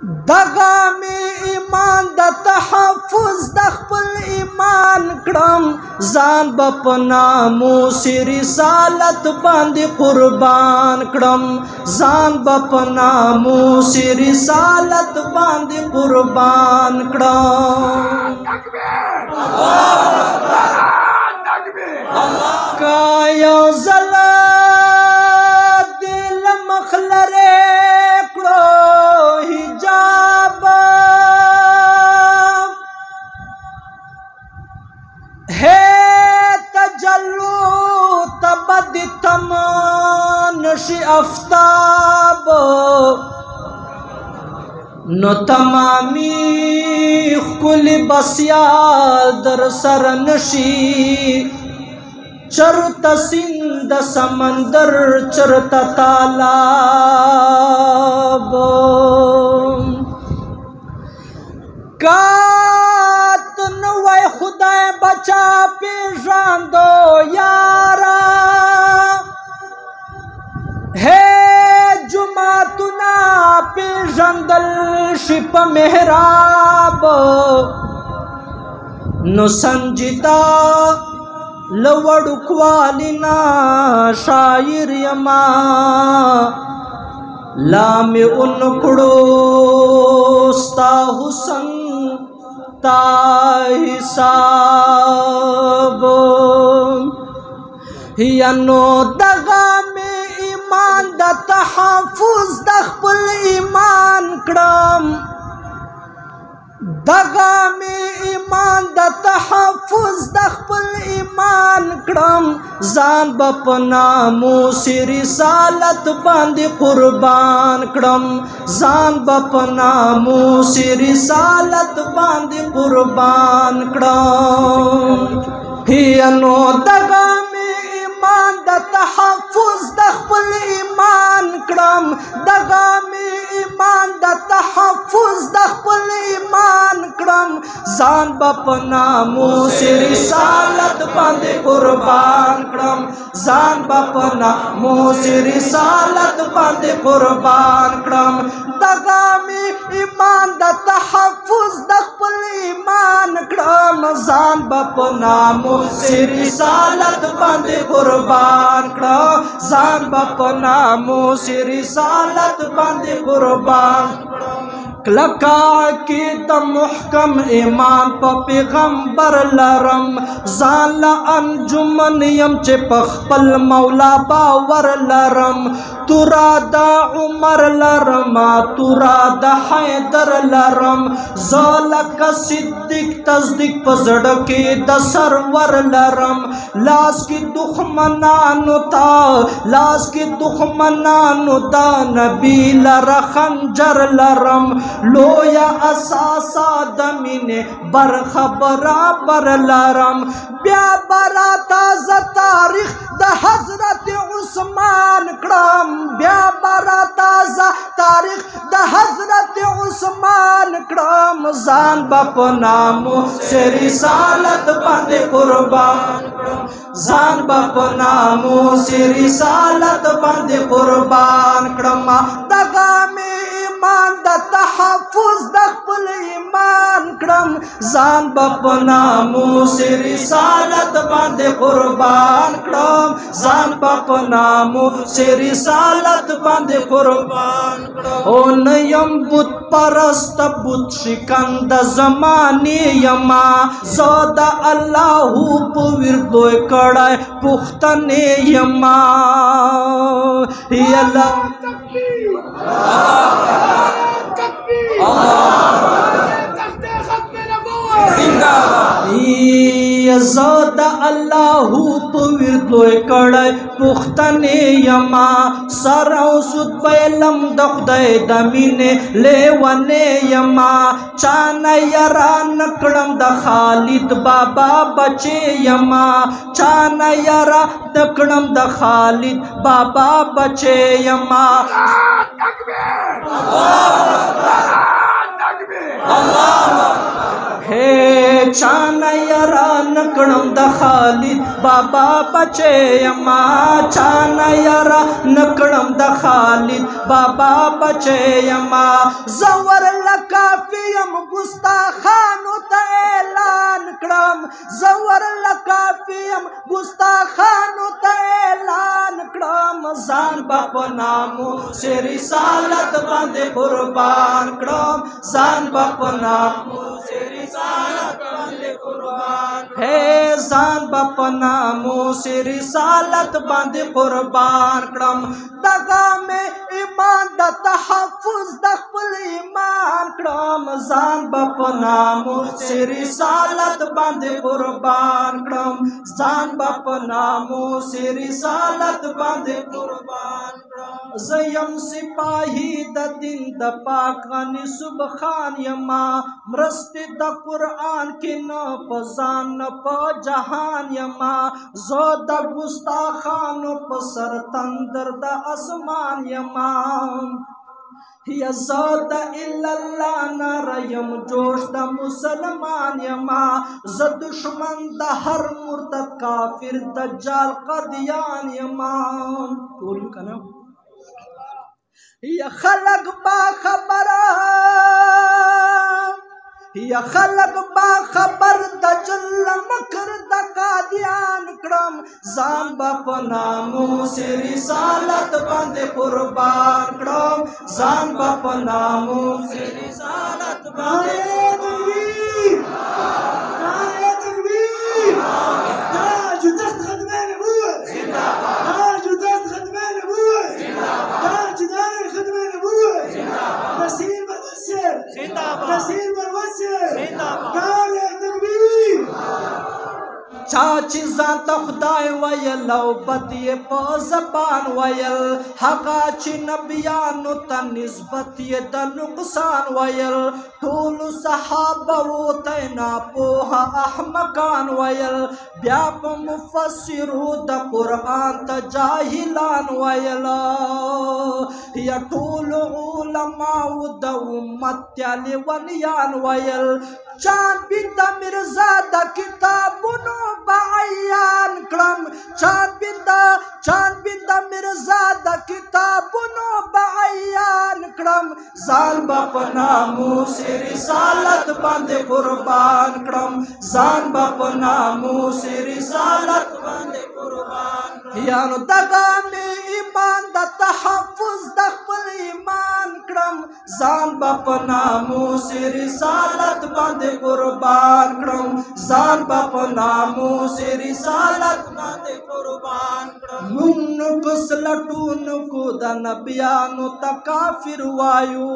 दगा में ईमान द तहफ़ुज़ द खपल ईमान क्रम जान बपना मूसी रिसालत बांधे कुर्बान क्रम जान बपना मूसी रिसालत बांधे कुर्बान क्रम कायो जला दिल मखलरे नशी आफ्ताब नो तमामी कुल बसियाल दर सर नशी चरता सिंध समंदर चरता तालाब कात नवे खुदा बचा पे जान यारा हे जुमातुना पे जंगल शिप मेहराब नो संजिता लवड़ुक्वालिना शायर यमा लामे उनकुड़ो स्ता हुसन ताहिसाब हियनो दगा में ईमान द तहफ़ुज़ द खपल ईमान क्रम दगा में ईमान द तहफ़ुज़ द खपल ईमान क्रम जान बपना मूसी रिसालत बांधे कुर्बान क्रम जान बपना मूसी रिसालत बांधे कुर्बान क्रम हियनो दगा ईमान द तहफ़ुज़ द खपल ईमान क्रम दगा में ईमान द तहफ़ुज़ द खपल ईमान क्रम जान बपना मूसी रिसालत बांधे कुर्बान क्रम जान बपना मूसी रिसालत बांधे कुर्बान क्रम दगा में ईमान द तहफ़ुज़ द खपल ईमान क्रम जान बपना मूसी रिसालत बांधे कुर्बान क्रम जान बपना मूसी रिसालत बांधे कुर्बान लका की तमुहकम ईमान प पैगंबर लरम जान ला अंजुमन यम चे पखपल मौला बावर लरम तुरादा उमर लरमा तुरादा हैदर लरम ज़लक सिद्दीक तस्दीक पजड़ के द सरवर लरम लाश की दुश्मनानो ता लाश की दुश्मनानो दा नबी लरा खंजर लरम लोया असासा दमीने बरखबरा बर लरम ब्या बरा ताज़ा तारीख द हजरत उस्मान क्रम ब्या बरा ताज़ा तारीख द हजरत उस्मान क्रम जान बपना मूसी रिसालत बांधे कुर्बान जान बपना मूसी रिसालत बांधे कुर्बान क्रम दगा में ईमान द तहफ़ुज़ द खपल ईमान क्रम जान बपना मूसी रिसालत बांधे कुर्बान क्रम जान बपना मूसी रिसालत बांधे कुर्बान ओ नयम बुत परस्त बुत शिकंद ज़माने यमा ज़ोदा अल्लाहु पविर दोय कड़ाय पुख्तने यमा यला ज़ोदा अल्लाहु पविर दोय कड़ाय पुख्तने यमा सरौ सुद बैलम दखदय दमीने लेवने यमा चाना यरा नकड़म द खालिद बाबा बचे यमा चाना यरा नकड़म द खालिद बाबा बचे यमा हे चाना यरा نکړم د خالد بابا بچه یما چانا یرا نکړم د خالد بابا بچه یما زور لکافیم ګستاخانو ته اعلان کړم زور لکافیم ګستاخانو ته اعلان کړم ځان به په نامو سے رسالت باندې قربان کړم ځان به په نامو سے رسالت باندې قربان ہے ځان به په نامو سے رسالت باندې قربان کړم دغه مې ایمان د تحفظ د خپل ایمان کړم ځان به په نامو سے رسالت باندې قربان کړم ځان به په نامو سے رسالت باندې قربان کړم زیم سپاهی د دین د پاک غنی سبحان یما مرست د قرآن کې نه په ځان نه په جهان یما زه د ګستاخانو په سر تندر د اسمان یما یا زاد الا الله ناریم جوش د مسلمان یما ز دشمن د هر مرتد کافر دجال قدیان یما ټول کنه یا خلق با خبره یا خلق با خبر د جل مکر د قادیان کړم ځان با په نامو سے رسالت باندې قربان کړم ځان با په نامو سے رسالت باندې چاچی ذات خدای ویل او بدی په زبان ویل حقا چې نبیانو ته نسبت یې د نقصان ویل ټول صحابه وو ته ناپوهه احمقان ویل بیا په مفسرو د قرآن ته جاهلان ویل یا ټول علماو د امت تیالې ونیان ویل چاند بید مرزا د کتابونو بعیان کړم چاند بید مرزا د کتابونو بعیان کړم ځان به په نامو سے رسالت باندې قربان کړم ځان به په نامو سے رسالت باندې قربان کړم یانو دغه مې ایمان د تحفظ د خپل ایمان کړم ځان به په نامو سے رسالت باندې قربان کړم ځان به په نامو سے رسالت باندې قربان کړم مونږ نو کس لټونو کو د نبیانو ته کافر وایو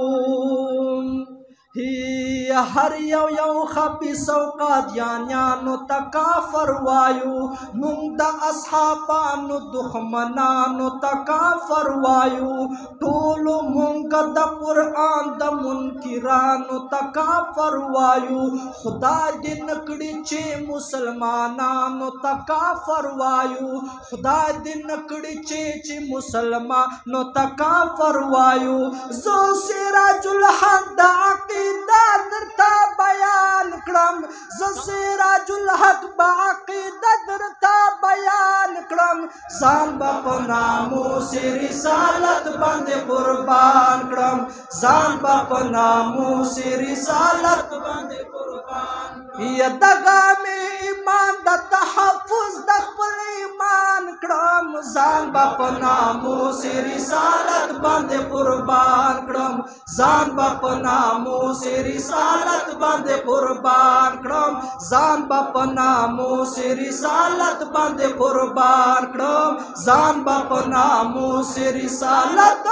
هر یو خبیث او قادیانیانو ته کافر وایو مونږ د اصحابانو دښمنانو ته کافر وایو ټولو مونږ د قرآن د منکرانو ته کافر وایو خدای دې نکړي چې مسلمانانو ته کافر وایو خدای دې نکړي چې مسلمانو ته کافر وایو زو سراج الحق د عقیده درته بیان کړم زه سراج الحق به عقیده درته بیان کړم ځان به په نامو سے رسالت باندې قربان کړم ځان به په نامو سے رسالت باندې قربان یا دغه مې ایمان د تحفظ د خپل ایمان کړم ځان به په نامو سے رسالت باندې قربان کړم ځان به په نامو سے رسالت باندې قربان کړم ځان به په نامو سے رسالت باندې قربان کړم ځان به په نامو سے رسالت